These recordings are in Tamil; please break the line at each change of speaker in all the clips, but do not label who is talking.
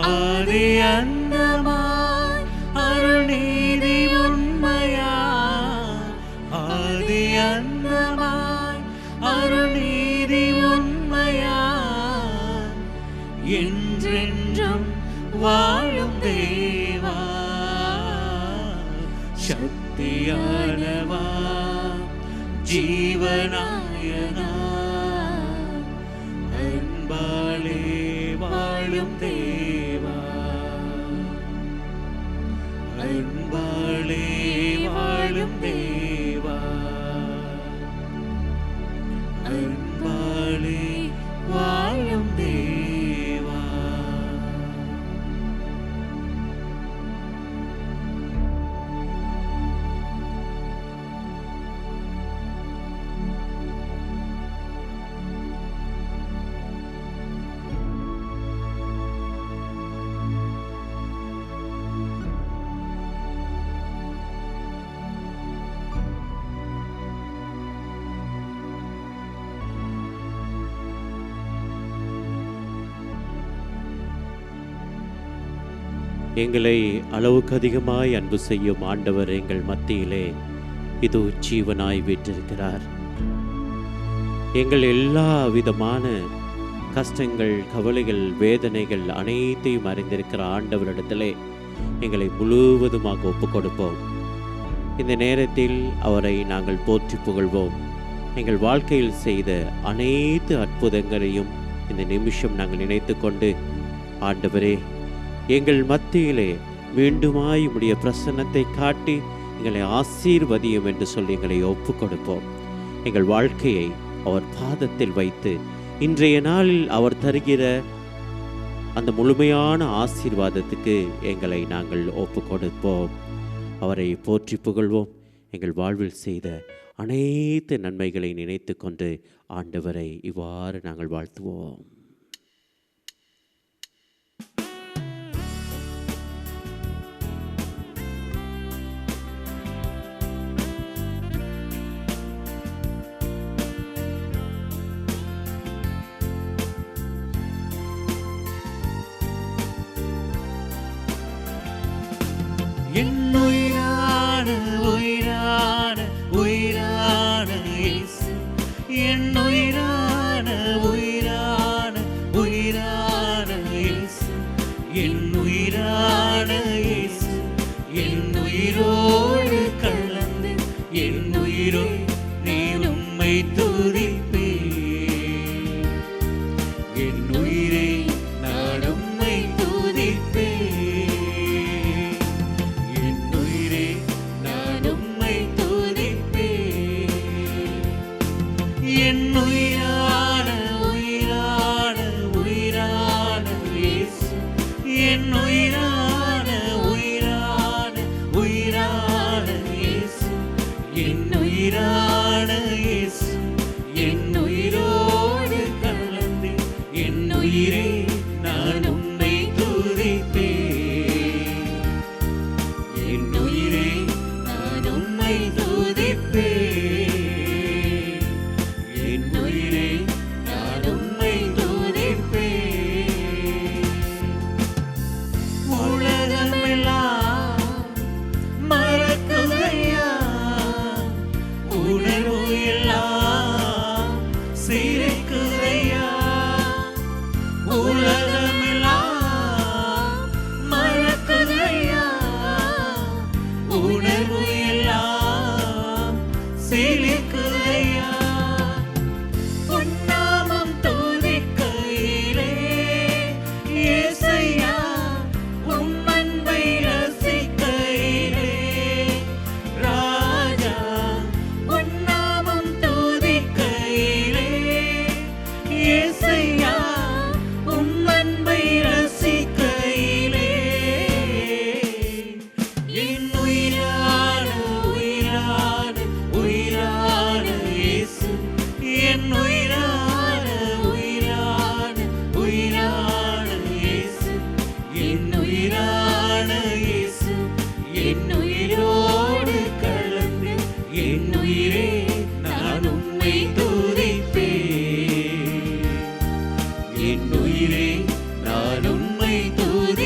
ஆதி அந்தமாய் அருள்நீதி உண்மையா, ஆதி அந்தமாய் அருள்நீதி உண்மையா, என்றென்றும் வாழும் தேவா, சக்தியானவா, ஜீவநாயனா, அன்பாலே வாழும் தேவா, அன்பாலே வாழும் தேவா, அன்பாலே வாழும் தேவா.
எங்களை அளவுக்கு அதிகமாய் அன்பு செய்யும் ஆண்டவர் எங்கள் மத்தியிலே இது ஜீவனாய் வீற்றிருக்கிறார். எங்கள் எல்லா விதமான கஷ்டங்கள், கவலைகள், வேதனைகள் அனைத்தையும் அறிந்திருக்கிற ஆண்டவரிடத்திலே எங்களை முழுவதுமாக ஒப்புக் கொடுப்போம். இந்த நேரத்தில் அவரை நாங்கள் போற்றி புகழ்வோம். எங்கள் வாழ்க்கையில் செய்த அனைத்து அற்புதங்களையும் இந்த நிமிஷம் நாங்கள் நினைத்து கொண்டு, ஆண்டவரே எங்கள் மத்தியிலே மீண்டுமாய் உம்முடைய பிரசன்னத்தை காட்டி எங்களை ஆசீர்வதியும் என்று சொல்லி எங்களை ஒப்புக் கொடுப்போம். எங்கள் வாழ்க்கையை அவர் பாதத்தில் வைத்து இன்றைய நாளில் அவர் தருகிற அந்த முழுமையான ஆசீர்வாதத்துக்கு எங்களை நாங்கள் ஒப்புக் கொடுப்போம். அவரை போற்றி புகழ்வோம். எங்கள் வாழ்வில் செய்த அனைத்து நன்மைகளை நினைத்து கொண்டு ஆண்டவரை இவ்வாறு நாங்கள் வாழ்த்துவோம்.
என்னுயிரான உயிரான உயிரான இயேசு, என்னுயிரான உயிரான உயிரான இயேசு, என்னுயிரான இயேசு, என்னுயிரோடு கலந்து என்னுயிரோ நீ உம்மை துதிப்பே, என்னுயிரே நான் உம்மை துதிப்பே, என்னுயிரான உயிரான உயிரான இயேசு, என்னுயிரான உயிரான உயிரான இயேசு, என்னுயிரான இயேசு, என்னுயிரோடு கலந்து என்னுயிரே நான் உம்மை துதிப்பேன், என்னுயிரே நான் உம்மை துதிப்பேன், என்னுயிரே நான் உம்மை துதிப்பேன்.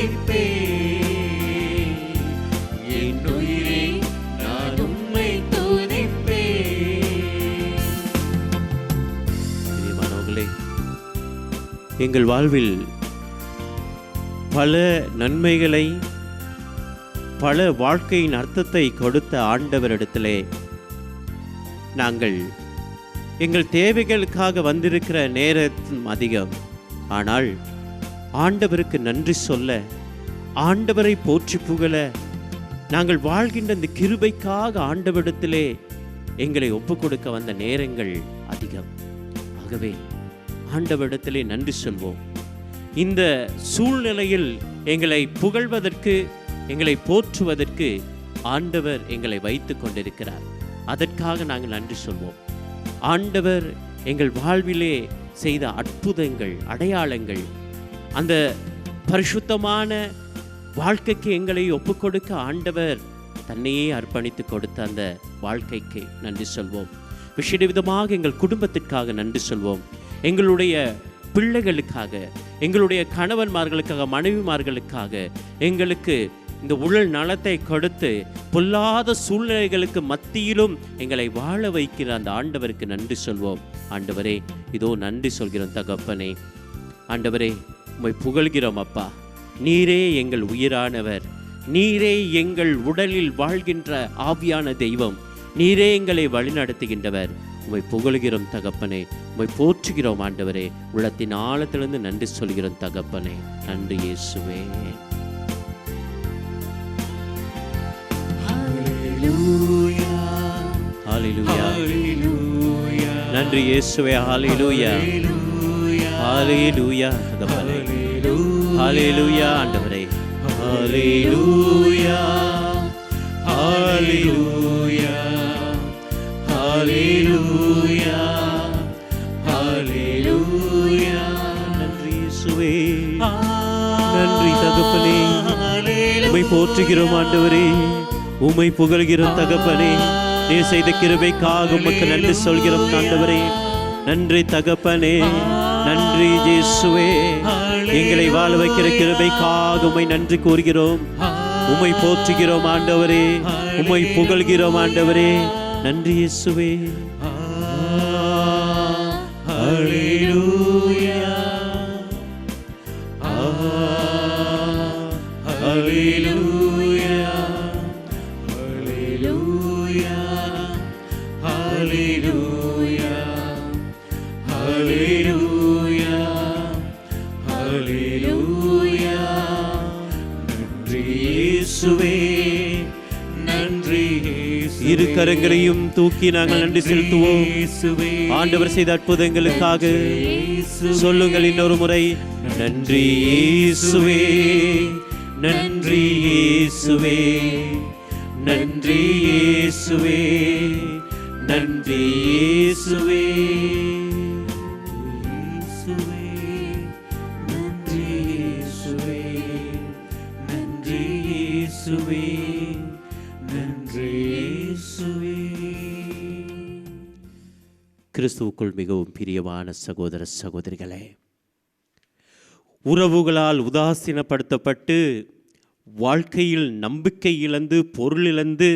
எங்கள் வாழ்வில் பல நன்மைகளை, பல வாழ்க்கையின் அர்த்தத்தை கொடுத்த ஆண்டவரிடத்திலே நாங்கள் எங்கள் தேவைகளுக்காக வந்திருக்கிற நேரம் அதிகம். ஆனால் ஆண்டவருக்கு நன்றி சொல்ல, ஆண்டவரை போற்றி புகழ, நாங்கள் வாழ்கின்ற இந்த கிருபைக்காக ஆண்டவரிடத்திலே எங்களை ஒப்பு கொடுக்க வந்த நேரங்கள் அதிகம். ஆகவே ஆண்டவரிடத்திலே நன்றி சொல்வோம். இந்த சூழ்நிலையில் எங்களை புகழ்வதற்கு, எங்களை போற்றுவதற்கு ஆண்டவர் எங்களை வைத்து கொண்டிருக்கிறார். அதற்காக நாங்கள் நன்றி சொல்வோம். ஆண்டவர் எங்கள் வாழ்விலே செய்த அற்புதங்கள், அடையாளங்கள், அந்த பரிசுத்தமான வாழ்க்கைக்கு எங்களை ஒப்புக்கொடுக்க ஆண்டவர் தன்னையே அர்ப்பணித்து கொடுத்த அந்த வாழ்க்கைக்கு நன்றி சொல்வோம். விசேட விதமாக எங்கள் குடும்பத்திற்காக நன்றி சொல்வோம். எங்களுடைய பிள்ளைகளுக்காக, எங்களுடைய கணவன்மார்களுக்காக, மனைவிமார்களுக்காக, எங்களுக்கு இந்த உடல் நலத்தை கொடுத்து பொல்லாத சூழ்நிலைகளுக்கு மத்தியிலும் எங்களை வாழ வைக்கிற அந்த ஆண்டவருக்கு நன்றி சொல்வோம். ஆண்டவரே, இதோ நன்றி சொல்கிறோம் தகப்பனே. ஆண்டவரே, உம்மை புகழ்கிறோம் அப்பா. நீரே எங்கள் உயிரானவர், நீரே எங்கள் உடலில் வாழ்கின்ற ஆவியான தெய்வம், நீரே எங்களை வழிநடத்துகின்றவர். உம்மை புகழ்கிறோம் தகப்பனே, உம்மை போற்றுகிறோம் ஆண்டவரே. உள்ளத்தின் ஆழத்திலிருந்து நன்றி சொல்கிறோம் தகப்பனே. நன்றி இயேசுவே. ஹல்லேலூயா, நன்றி இயேசுவே. ஹல்லேலூயா, ஹல்லேலூயா தகப்பனே. ஹல்லேலூயா ஆண்டவரே. ஹல்லேலூயா, ஹல்லேலூயா, ஹல்லேலூயா, ஹல்லேலூயா. நன்றி இயேசுவே, நன்றி தகப்பனே. உம்மை போற்றுகிறோம் ஆண்டவரே, உம்மை புகழ்கிறோம் தகப்பனே. நீ செய்த கிருபைக்காக உமக்கு நன்றி சொல்கிறோம் ஆண்டவரே. நன்றி தகப்பனே, நன்றி இயேசுவே. எங்களை வாழ வைக்கிற கிருபைக்காக உம்மை நன்றி கூறுகிறோம். உம்மை போற்றுகிறோம் ஆண்டவரே, உம்மை புகழ்கிறோம் ஆண்டவரே. நன்றி இயேசுவே. ஹல்லேலூயா, ஹல்லேலூயா, ஹல்லேலூயா, ஹல்லேலூயா, ஹல்லேலூயா, ஹல்லேலூயா. நன்றி இயேசுவே, நன்றி. இரு கரங்களையும் தூக்கி நாங்கள் நன்றி செலுத்துவோம். ஆண்டவர் செய்த அற்புதங்களுக்காக சொல்லுங்கள் இன்னொரு முறை. நன்றி இயேசுவே, நன்றி இயேசுவே, நன்றி இயேசுவே, நன்றி இயேசுவே, நன்றி இயேசுவே, நன்றி இயேசுவே, நன்றி இயேசுவே. கிறிஸ்துவுக்குள் மிகவும் பிரியமான சகோதர சகோதரிகளே, உறவுகளால் உதாசீனப்படுத்தப்பட்டு வாழ்க்கையில் நம்பிக்கை இழந்து, பொருள் இழந்து,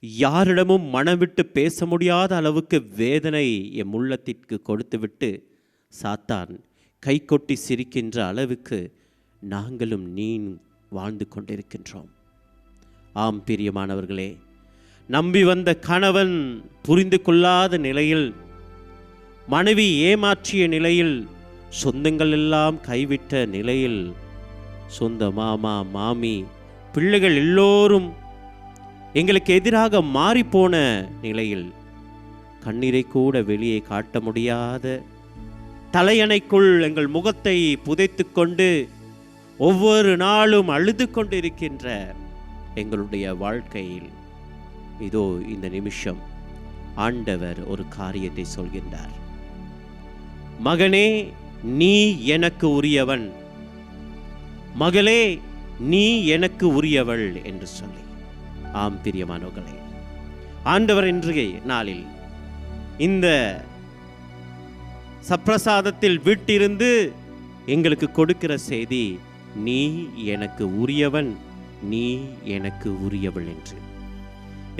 யாரிடமும் மனம் விட்டு பேச முடியாத அளவுக்கு வேதனை எம் உள்ளத்திற்கு கொடுத்துவிட்டு சாத்தான் கை கொட்டி சிரிக்கின்ற அளவுக்கு நாங்களும் நீ வாழ்ந்து கொண்டிருக்கின்றோம். ஆம் பிரியமானவர்களே, நம்பி வந்த கணவன் புரிந்து கொள்ளாத நிலையில், மனைவி ஏமாற்றிய நிலையில், சொந்தங்கள் எல்லாம் கைவிட்ட நிலையில், சொந்த மாமா மாமி பிள்ளைகள் எல்லோரும் எங்களுக்கு எதிராக மாறிப்போன நிலையில், கண்ணீரை கூட வெளியே காட்ட முடியாத தலையணைக்குள் எங்கள் முகத்தை புதைத்து கொண்டு ஒவ்வொரு நாளும் அழுது கொண்டிருக்கின்ற எங்களுடைய வாழ்க்கையில் இதோ இந்த நிமிஷம் ஆண்டவர் ஒரு காரியத்தை சொல்கின்றார். மகனே, நீ எனக்கு உரியவன், மகளே நீ எனக்கு உரியவள் என்று சொல்லி. ஆம் பிரியமானவர்களே, ஆண்டவர் இன்றைய நாளில் இந்த சப்பிரசாதத்தில் விட்டிருந்து எங்களுக்கு கொடுக்கிற செய்தி, நீ எனக்கு உரியவன், நீ எனக்கு உரியவள் என்று.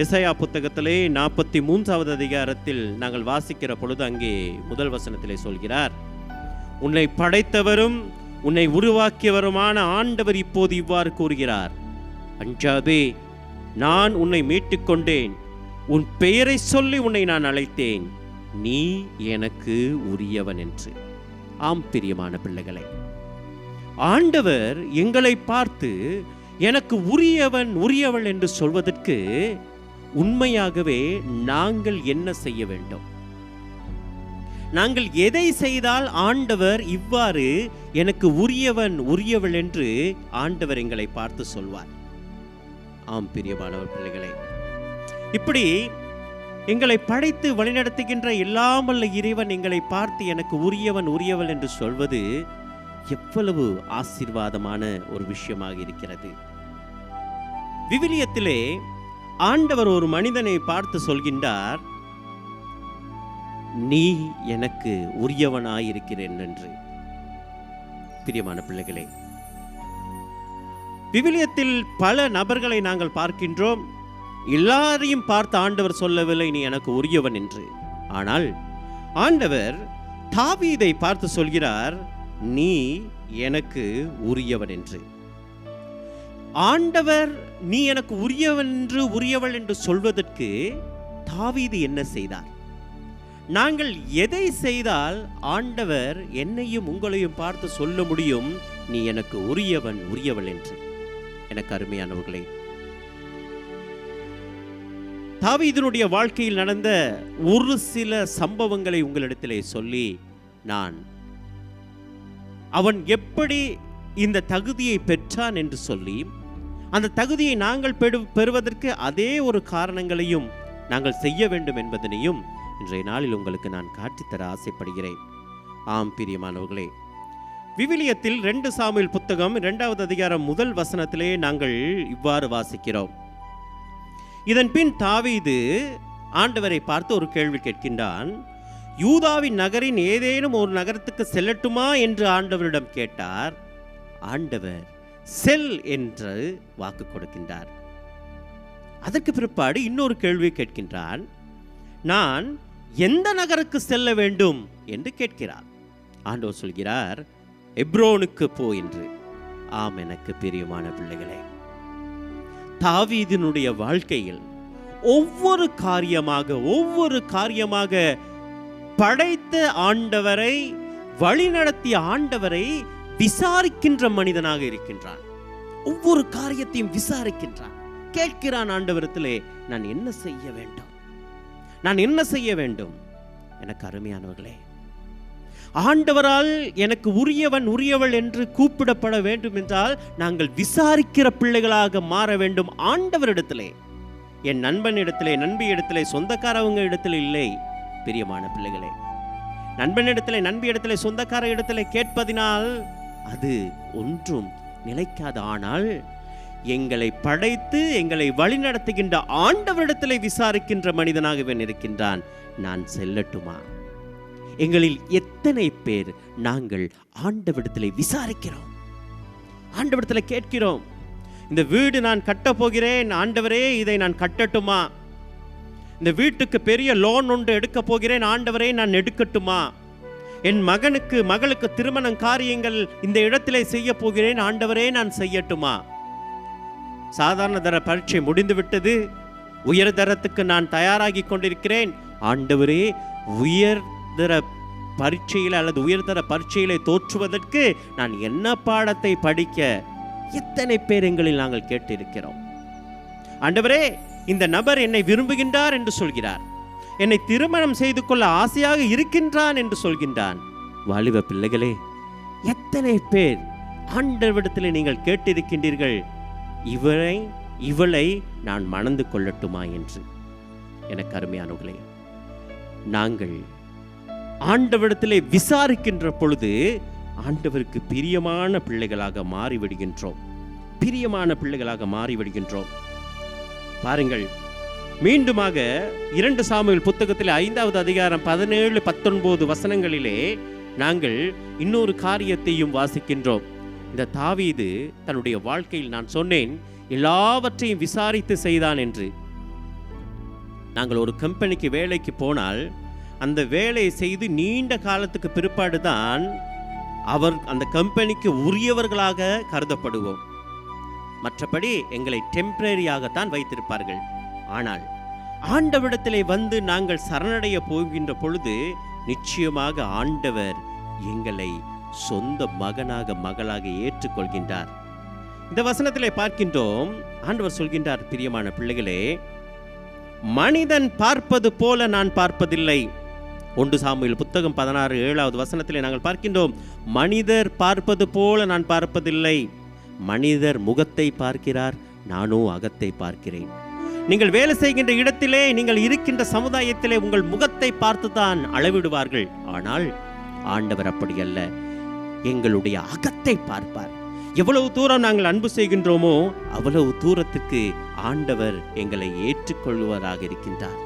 எசாயா புத்தகத்திலே 43வது அதிகாரத்தில் நாங்கள் வாசிக்கிற பொழுது அங்கே முதல் வசனத்திலே சொல்கிறார், உன்னை படைத்தவரும் உன்னை உருவாக்கியவருமான ஆண்டவர் இப்போது இவ்வாறு கூறுகிறார், அஞ்சாதே, நான் உன்னை மீட்டுக் கொண்டேன், உன் பெயரை சொல்லி உன்னை நான் அழைத்தேன், நீ எனக்கு உரியவன் என்று. ஆம் பிரியமான பிள்ளைகளே, ஆண்டவர் எங்களை பார்த்து எனக்கு உரியவன் உரியவள் என்று சொல்வதற்கு உண்மையாகவே நாங்கள் என்ன செய்ய வேண்டும்? நாங்கள் எதை செய்தால் ஆண்டவர் இவ்வாறு எனக்கு உரியவன் உரியவள் என்று ஆண்டவர் எங்களை பார்த்து சொல்வார்? ஆம் பிரியமானவர் பிள்ளைகளே, இப்படி எங்களை படைத்து வழிநடத்துகின்ற எல்லாம் வல்ல இறைவன் எங்களை பார்த்து எனக்கு உரியவன் உரியவள் என்று சொல்வது எவ்வளவு ஆசீர்வாதமான ஒரு விஷயமாக இருக்கிறது. விவிலியத்திலே ஆண்டவர் ஒரு மனிதனை பார்த்து சொல்கின்றார், நீ எனக்கு உரியவனாயிருக்கிறேன் என்று. பிரியமான பிள்ளைகளே, விவிலியத்தில் பல நபர்களை நாங்கள் பார்க்கின்றோம். எல்லாரையும் பார்த்து ஆண்டவர் சொல்லவில்லை நீ எனக்கு உரியவன் என்று. ஆனால் ஆண்டவர் தாவீதை பார்த்து சொல்கிறார், நீ எனக்கு உரியவன் என்று. ஆண்டவர் நீ எனக்கு உரியவன் என்று உரியவள் என்று சொல்வதற்கு தாவீது என்ன செய்தார்? நாங்கள் எதை செய்தால் ஆண்டவர் என்னையும் உங்களையும் பார்த்து சொல்ல முடியும் நீ எனக்கு உரியவன் உரியவள் என்று? எனக்கு அருமையானவர்களே, தாவீதினுடைய வாழ்க்கையில் நடந்த ஒரு சில சம்பவங்களை உங்களிடத்திலே சொல்லி நான் அவன் எப்படி இந்த தகுதியை பெற்றான் என்று சொல்லி, அந்த தகுதியை நாங்கள் பெறுவதற்கு அதே ஒரு காரணங்களையும் நாங்கள் செய்ய வேண்டும் என்பதனையும் இன்றைய நாளில் உங்களுக்கு நான் காட்டித்தர ஆசைப்படுகிறேன். ஆம் பிரியமானவர்களே, விவிலியத்தில் 2 சாமுவேல் புத்தகம் 2வது அதிகாரம் 1 வசனத்திலே நாங்கள் இவ்வாறு வாசிக்கிறோம். இதன் பின் தாவீது ஆண்டவரை பார்த்து ஒரு கேள்வி கேட்கின்றான். யூதாவின் நகரின் ஏதேனும் ஒரு நகரத்துக்கு செல்லட்டுமா என்று ஆண்டவரிடம் கேட்டார். ஆண்டவர் செல் என்று வாக்கு கொடுக்கின்றார். அதற்கு பிற்பாடு இன்னொரு கேள்வி கேட்கின்றான். நான் எந்த நகருக்கு செல்ல வேண்டும் என்று கேட்கிறார். ஆண்டவர் சொல்கிறார், எப்ரோனுக்கு போ என்று. ஆம் எனக்கு பிரியமான பிள்ளைகளே, தாவீதினுடைய வாழ்க்கையில் ஒவ்வொரு காரியமாக படைத்த ஆண்டவரை வழிநடத்திய ஆண்டவரை விசாரிக்கின்ற மனிதனாக இருக்கின்றான். ஒவ்வொரு காரியத்தையும் விசாரிக்கின்றான், கேட்கிறான் ஆண்டவரிடத்திலே, நான் என்ன செய்ய வேண்டும், நான் என்ன செய்ய வேண்டும்? எனக்கு அருமையானவர்களே, ஆண்டவரால் எனக்கு உரியவன் உரியவள் என்று கூப்பிடப்பட வேண்டும் என்றால் நாங்கள் விசாரிக்கிற பிள்ளைகளாக மாற வேண்டும் ஆண்டவரிடத்திலே. என் நண்பனிடத்திலே, நண்பியிடத்திலே, சொந்தக்காரவங்க இடத்திலே இல்லை. பிரியமான பிள்ளைகளே, நண்பனிடத்திலே, நண்பியிடத்திலே, சொந்தக்கார இடத்திலே கேட்பதினால் அது ஒன்றும் நிலைக்காது. ஆனால் எங்களை படைத்து எங்களை வழிநடத்துகின்ற ஆண்டவரிடத்திலே விசாரிக்கின்ற மனிதனாக இவன் இருக்கின்றான். நான் செல்லட்டுமா? எங்களில் எத்தனை பேர் நாங்கள் ஆண்டவரிடத்திலே விசாரிக்கிறோம், ஆண்டவரிடத்திலே கேட்கிறோம், இந்த வீடு நான் கட்டப் போகிறேன் ஆண்டவரே, இதை நான் கட்டட்டுமா? இந்த வீட்டுக்கு பெரிய லோன் ஒன்று எடுக்க போகிறேன் ஆண்டவரே, நான் எடுக்கட்டுமா? என் மகளுக்கு திருமணம் காரியங்கள் இந்த இடத்திலே செய்ய போகிறேன் ஆண்டவரே, நான் செய்யட்டுமா? சாதாரண தர பரீட்சை முடிந்துவிட்டது, உயர்தரத்துக்கு நான் தயாராகி கொண்டிருக்கிறேன் ஆண்டவரே, உயர்தர பரீட்சையில் அல்லது உயர்தர பரீட்சையிலே தோற்றுவதற்கு நான் என்ன பாடத்தை படிக்க? எத்தனை பேர் எங்களில் நாங்கள் கேட்டிருக்கிறோம். ஆண்டவரே, இந்த நபர் என்னை விரும்புகின்றார் என்று சொல்கிறார், என்னை திருமணம் செய்து கொள்ள ஆசையாக இருக்கின்றான் என்று சொல்கின்றான். வாலிப பிள்ளைகளே, எத்தனை பேர் ஆண்டவரிடத்தில் நீங்கள் கேட்டிருக்கின்றீர்கள், இவளை நான் மணந்து கொள்ளட்டுமா என்று? எனக்கு அருமையானவர்களே, நாங்கள் ஆண்டவரிடத்திலே விசாரிக்கின்ற பொழுது ஆண்டவருக்கு பிரியமான பிள்ளைகளாக மாறிவிடுகின்றோம், பிரியமான பிள்ளைகளாக மாறிவிடுகின்றோம். பாருங்கள், மீண்டுமாக 2 சாமுவேல் புத்தகத்தில் 5வது அதிகாரம் 17-19 வசனங்களிலே நாங்கள் இன்னொரு காரியத்தையும் வாசிக்கின்றோம். இந்த தாவீது தன்னுடைய வாழ்க்கையில், நான் சொன்னேன் எல்லாவற்றையும் விசாரித்து செய்தான் என்று. நாங்கள் ஒரு கம்பெனிக்கு வேலைக்கு போனால் அந்த வேலையை செய்து நீண்ட காலத்துக்கு பிற்பாடு தான் அந்த கம்பெனிக்கு உரியவர்களாக கருதப்படுவோம். மற்றபடி எங்களை டெம்பரரியாகத்தான் வைத்திருப்பார்கள். ஆனால் ஆண்டவரிடத்திலே வந்து நாங்கள் சரணடைய போகின்ற பொழுது நிச்சயமாக ஆண்டவர் எங்களை சொந்த மகனாக மகளாக ஏற்றுக்கொள்கின்றார். இந்த வசனத்திலே பார்க்கின்றோம், ஆண்டவர் சொல்கின்றார், பிரியமான பிள்ளைகளே, மனிதன் பார்ப்பது போல நான் பார்ப்பதில்லை. 1 சாமுவேல் புத்தகம் 16:7 வசனத்திலே நாங்கள் பார்க்கின்றோம், மனிதர் பார்ப்பது போல நான் பார்ப்பதில்லை. மனிதர் முகத்தை பார்க்கிறார், நானோ அகத்தை பார்க்கிறேன். நீங்கள் வேலை செய்கின்ற இடத்திலே, நீங்கள் இருக்கின்ற சமுதாயத்திலே உங்கள் முகத்தை பார்த்துதான் அளவிடுவார்கள். ஆனால் ஆண்டவர் அப்படி அல்ல, எங்களுடைய அகத்தை பார்ப்பார். எவ்வளவு தூரம் நாங்கள் அன்பு செய்கின்றோமோ அவ்வளவு தூரத்துக்கு ஆண்டவர் எங்களை ஏற்றுக்கொள்வதாக இருக்கின்றார்.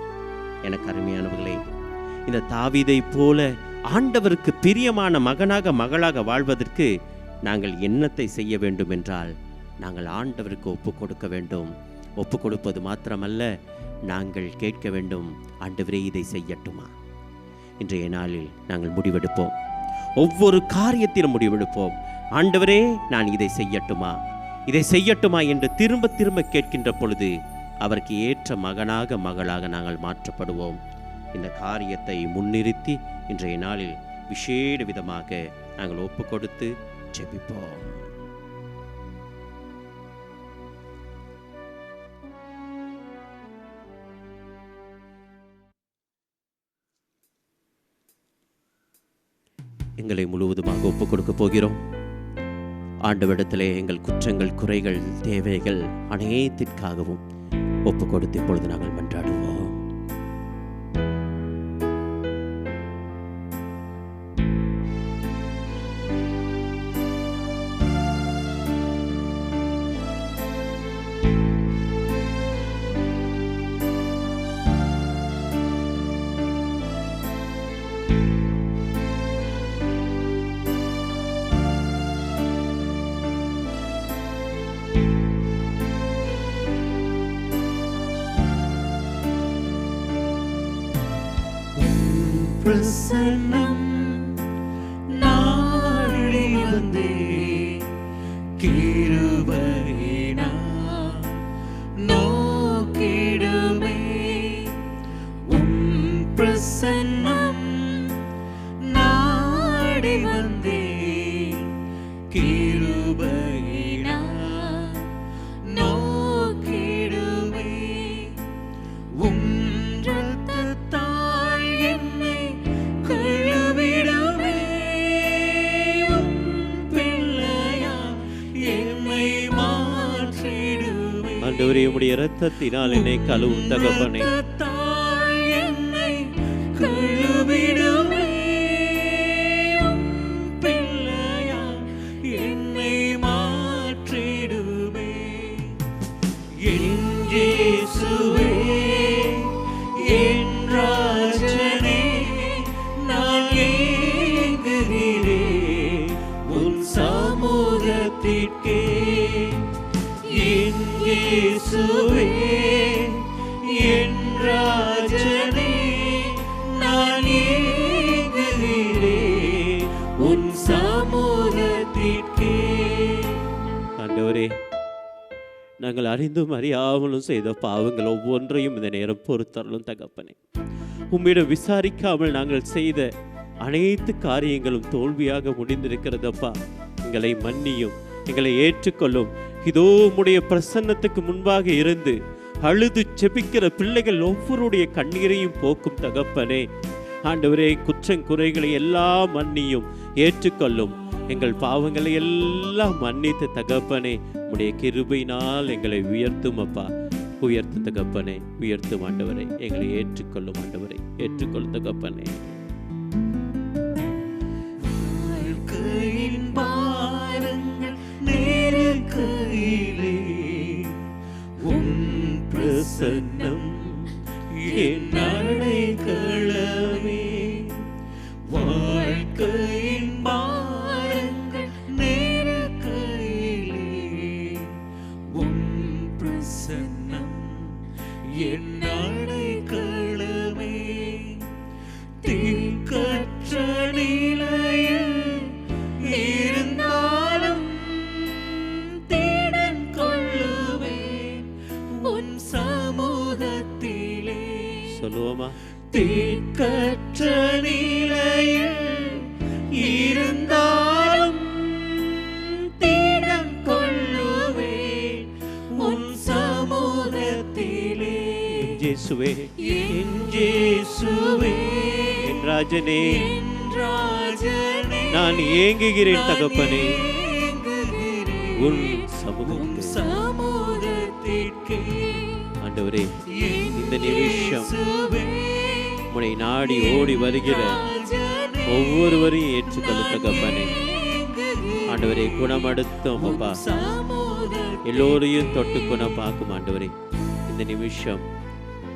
எனக்கு அருமையானவர்களே, இந்த தாவீதை போல ஆண்டவருக்கு பிரியமான மகனாக மகளாக வாழ்வதற்கு நாங்கள் என்னத்தை செய்ய வேண்டும் என்றால், நாங்கள் ஆண்டவருக்கு ஒப்பு கொடுக்க வேண்டும். ஒப்பு கொடுப்பது மாத்திரமல்ல, நாங்கள் கேட்க வேண்டும், ஆண்டவரே இதை செய்யட்டுமா. இன்றைய நாளில் நாங்கள் முடிவெடுப்போம், ஒவ்வொரு காரியத்திலும் முடிவெடுப்போம். ஆண்டவரே, நான் இதை செய்யட்டுமா, இதை செய்யட்டுமா என்று திரும்ப திரும்ப கேட்கின்ற பொழுது அவருக்கு ஏற்ற மகனாக மகளாக நாங்கள் மாற்றப்படுவோம். இந்த காரியத்தை முன்னிறுத்தி இன்றைய நாளில் விசேட விதமாக நாங்கள் ஒப்பு கொடுத்து ஜெபிப்போம். எங்களை முழுவதுமாக ஒப்பு கொடுக்க போகிறோம். ஆண்டவரிடத்திலே எங்கள் குற்றங்கள், குறைகள், தேவைகள் அனைத்திற்காகவும் ஒப்பு கொடுத்து இப்பொழுது நாங்கள் மன்றாடுவோம்.
பிரசன்னம் நாடி வந்தே கிருபையினா நோக்கிடுமே. உம் பிரசன்னம் நாடி வந்தே கிருபையினா நோக்கிடுமே. உம்
ஆண்டவரே, உம்முடைய இரத்தத்தினால் என்னை கழுவும் தகப்பனே.
இயேசுவே என் ராஜனே, நான் ஏங்குகிறேன் உன் சமூகத்திற்கே.
ஆண்டவரே, நாங்கள் அறிந்தும் அறியாமலும் செய்த பாவங்கள் ஒவ்வொன்றையும் இந்த நேரம் பொறுத்தரலும் தகப்பனே. உம்மிடம் விசாரிக்காமல் நாங்கள் செய்த அனைத்து காரியங்களும் தோல்வியாக முடிந்திருக்கிறதப்பா. எங்களை மன்னியும், எங்களை ஏற்றுக்கொள்ளும். இதோ உம்முடைய பிரசன்னத்துக்கு முன்பாக இருந்து அழுது செபிக்கிற பிள்ளைகள் ஒவ்வொருடைய கண்ணீரையும் போக்கும் தகப்பனே. ஆண்டவரே, குற்றங்குறைகளை எல்லாம் மன்னியும், ஏற்றுக்கொள்ளும். எங்கள் பாவங்களை எல்லாம் மன்னித்து தகப்பனே, உம்முடைய கிருபையினால் எங்களை உயர்த்தும் அப்பா. உயர்த்தும் தகப்பனே, உயர்த்தும் ஆண்டவரே. எங்களை ஏற்றுக்கொள்ளும் ஆண்டவரே, ஏற்றுக்கொள்ளும் தகப்பனே.
பிரசன்னம் என் அடைக்கலமே. வாழ்க்கையின் பாரங்கள் நெருக்கையிலே உன் பிரசன்னம் என் அடைக்கலமே. தீக்கற்ற நிலையில்
சொல்லுவோமா?
தீர்க்கற்ற நிலையில் இருந்தாலும் திடம் கொள்ளுவேன் உன் சமூகத்திலே.
இயேசுவே,
என் இயேசுவே,
என் ராஜனே,
என் ராஜனே,
நான் ஏங்குகிறேன் தகப்பனே உன்
உம்
சமூகத்தில்.
சமூகத்திற்கே.
ஆண்டவரே, இந்த நிமிஷம்
இயேசுவே,
உம்மை நாடி ஓடி வருகிற ஒவ்வொருவரையும் ஏற்றுக்கொள்ள தகப்பனே. ஆண்டவரே, குணமடுத்தோம் அப்பா, எல்லோரையும் தொட்டு குணமாக்கும் ஆண்டவரே. இந்த நிமிஷம்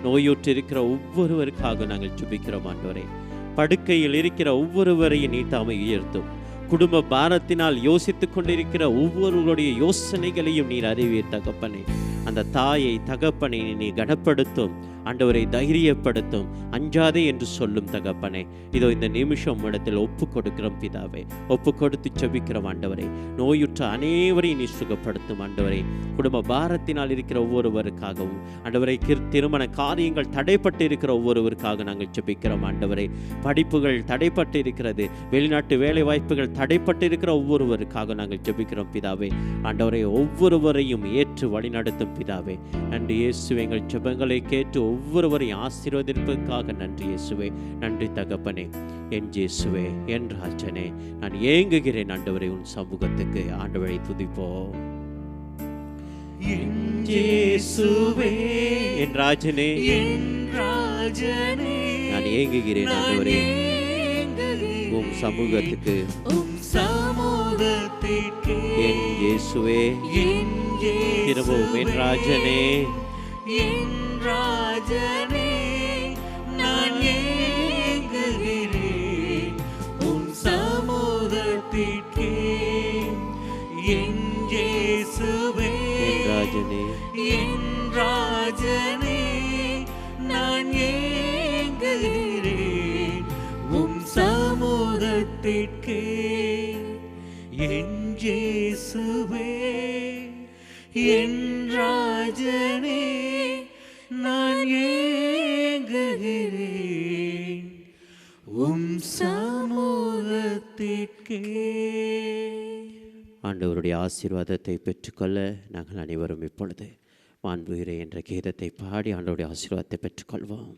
நோயுற்று இருக்கிற ஒவ்வொருவருக்காக நாங்கள் ஜெபிக்கிறோம் ஆண்டவரே. படுக்கையில் இருக்கிற ஒவ்வொருவரையும் நீ தாமே உயர்த்தும். குடும்ப பாரத்தினால் யோசித்துக் கொண்டிருக்கிற ஒவ்வொருவருடைய யோசனைகளையும் நீர் அறிவீர் தகப்பனே. அந்த தாயை தகப்பனை நீ கனப்படுத்தும் ஆண்டவரை, தைரியப்படுத்தும், அஞ்சாதே என்று சொல்லும் தகப்பனே. இதோ இந்த நிமிஷம் இடத்தில் ஒப்பு கொடுக்கிறோம் பிதாவே, ஒப்பு கொடுத்து செபிக்கிறோம் ஆண்டவரே. நோயுற்ற அனைவரையும் நீ சுகப்படுத்தும் ஆண்டவரே. குடும்ப பாரத்தினால் இருக்கிற ஒவ்வொருவருக்காகவும் ஆண்டவரை, திருமண காரியங்கள் தடைப்பட்டு இருக்கிற ஒவ்வொருவருக்காக நாங்கள் செபிக்கிறோம் ஆண்டவரை. படிப்புகள் தடைப்பட்டு இருக்கிறது, வெளிநாட்டு வேலை வாய்ப்புகள் தடைப்பட்டு இருக்கிற ஒவ்வொருவருக்காக நாங்கள் ஜெபிக்கிறோம் பிதாவே. ஆண்டவரை, ஒவ்வொருவரையும் ஏற்று வழிநடத்தும் பிதாவே. நன்றி இயேசுவே, எங்கள் ஜெபங்களை கேட்டு ஒவ்வொருவரையும் ஆசீர்வதிப்பதற்காக நன்றி இயேசுவே. நன்றி தகப்பனே, என் இயேசுவே, என் ராஜனே, நான் ஏங்குகிறேன் ஆண்டவரை உன் சமூகத்துக்கு. ஆண்டவரை துதிப்போம்.
என் இயேசுவே,
என் ராஜனே,
என் ராஜனே,
நான் ஏங்குகிறேன் ஆண்டவரே உம் சமூகத்துக்கு.
உம் சமூகத்திற்கே.
என் இயேசுவே,
என்
திரும்பவும் என் ராஜனே,
என் ராஜனே, நான் ஏங்குகிறேன் உன் சமூகத்திற்கே. என் இயேசுவே,
என் ராஜனே,
என் ராஜனே, நான் ஏங்குகிறேன் உம் சமூகத்திற்கே. என் இயேசுவே, என் ராஜனே, நான் ஏங்குகிறேன் உம் சமூகத்திற்கே.
ஆண்டவருடைய ஆசீர்வாதத்தை பெற்றுக்கொள்ள நாங்கள் அனைவரும் இப்பொழுது மாண்புகிறே என்ற கீதத்தை பாடி ஆண்டவருடைய ஆசீர்வாதத்தை பெற்றுக்கொள்வோம்.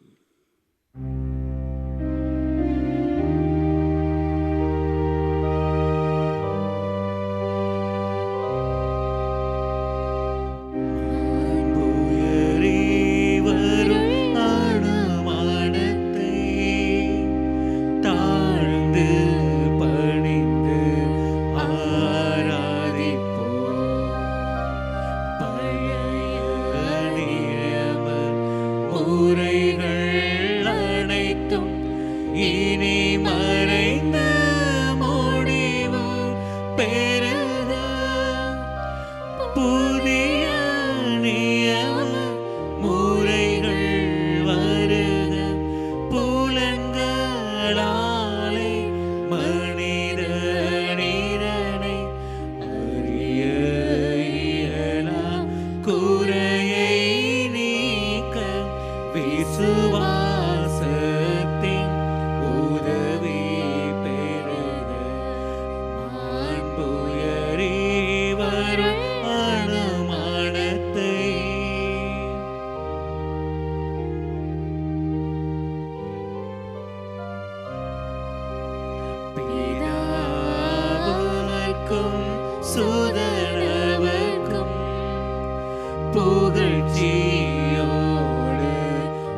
புகழ்ச்சியோடு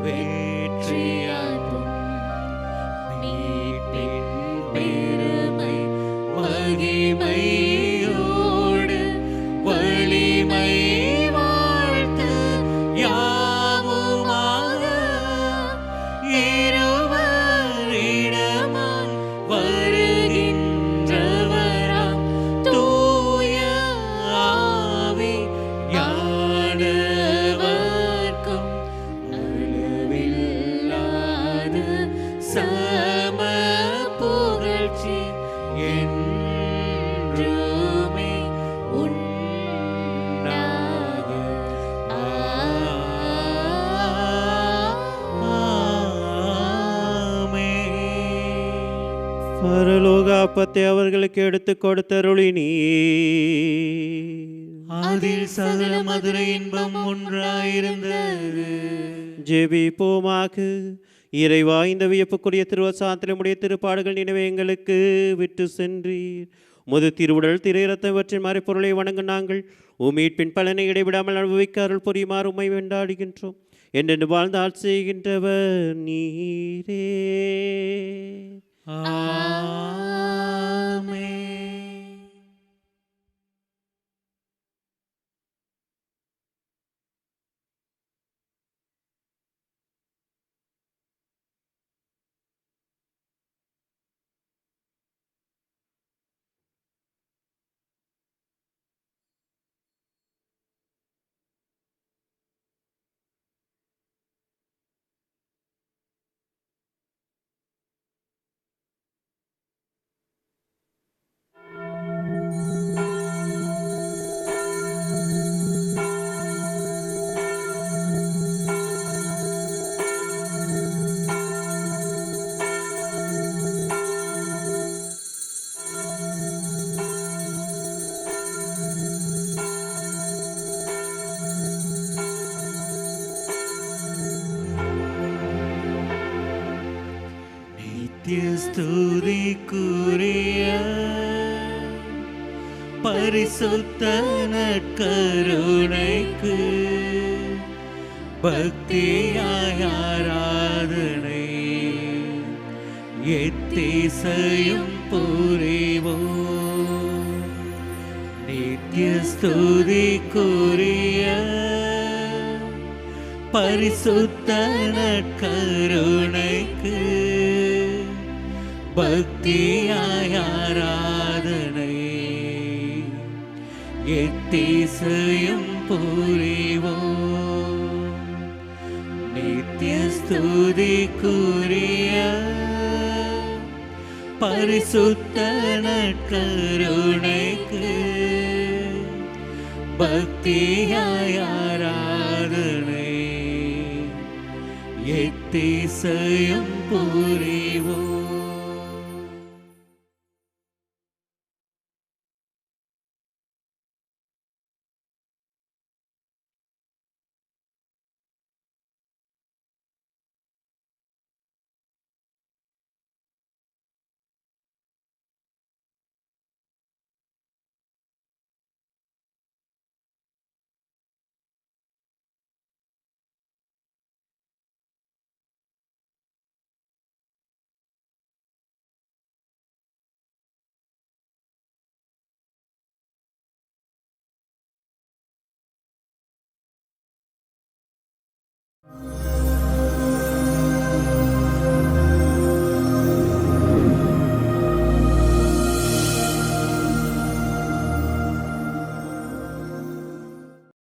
வெற்றியாகும் மீட்பின் பெருமை மகிமையோடு வலிமை வாழ்த்து யாவுமாக இருவரிடமாய் வருகின்றவராம் தூய ஆவி யானவர்
பரலோக அப்பத்தை அவர்களுக்கு எடுத்து கொடுத்தருளினீ.
அதில் சகல மதுர இன்பம் ஒன்றாயிருந்தது.
ஜெபிப்போமாக. இறைவா, இந்த வியப்புக்குரிய திருவசாத்திரமுடைய திருப்பாடுகள் நினைவை எங்களுக்கு விட்டு சென்றீர். முது திருவுடல் திரை ரத்தம் இவற்றின் மறைப்பொருளை வணங்க நாங்கள் மீட்பின் பலனை இடைவிடாமல் அனுபவிக்க அருள் புரியுமாறு உம்மை வெண்டாடுகின்றோம். என்று வாழ்ந்தால் செய்கின்றவர் நீரே.
ஆமென். ஸ்துதிக்குரிய பரிசுத்த நற்கருணைக்கு பக்தியாய் ஆராதனை எத்திசையும் புரிவோம். நித்திய ஸ்துதிக்குரிய பரிசுத்த நற்கருணைக்கு பக்தியாய் ஆராதனை எத்திசையும் புரிவோம். நித்திய ஸ்துதிக்குரிய பரிசுத்த நற்கருணைக்கு பக்தியாய் ஆராதனை எத்திசையும் புரிவோம்.